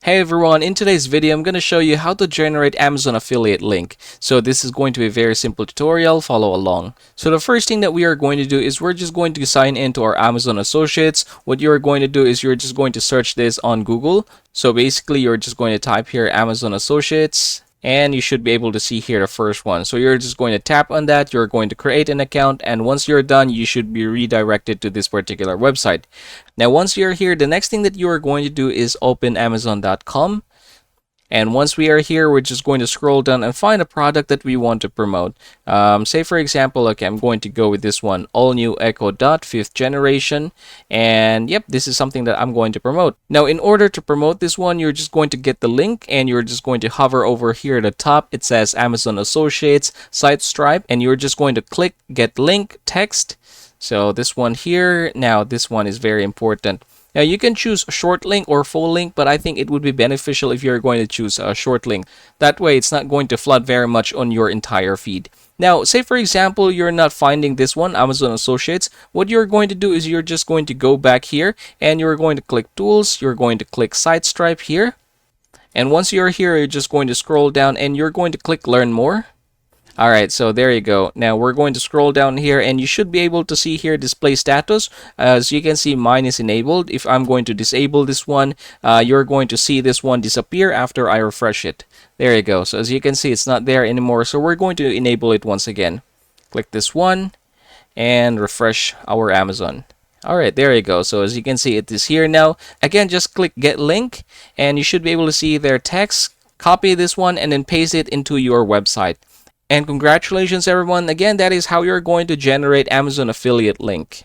Hey everyone, in today's video I'm going to show you how to generate Amazon affiliate link. So this is going to be a very simple tutorial, follow along. So the first thing that we are going to do is we're just going to sign into our Amazon Associates. What you're going to do is you're just going to search this on Google. So basically you're just going to type here Amazon Associates. And you should be able to see here the first one. So you're just going to tap on that, you're going to create an account, and once you're done, you should be redirected to this particular website. Now, once you're here, the next thing that you are going to do is open Amazon.com. And once we are here, we're just going to scroll down and find a product that we want to promote. Say for example, okay, I'm going to go with this one, all new Echo Dot 5th generation. And yep, this is something that I'm going to promote. Now, in order to promote this one, you're just going to get the link and you're just going to hover over here at the top. It says Amazon Associates, Site Stripe, and you're just going to click Get Link Text. So this one here, now this one is very important. Now you can choose a short link or full link, but I think it would be beneficial if you're going to choose a short link. That way it's not going to flood very much on your entire feed. Now, say for example, you're not finding this one, Amazon Associates. What you're going to do is you're just going to go back here and you're going to click Tools, you're going to click Site Stripe here. And once you're here, you're just going to scroll down and you're going to click Learn More. Alright, so there you go. Now we're going to scroll down here and you should be able to see here display status. As you can see, mine is enabled. If I'm going to disable this one, you're going to see this one disappear after I refresh it. There you go. So as you can see, it's not there anymore. So we're going to enable it once again. Click this one and refresh our Amazon. Alright, there you go. So as you can see, it is here now. Again, just click Get Link and you should be able to see their text. Copy this one and then paste it into your website. And congratulations everyone, again that is how you're going to generate Amazon affiliate link.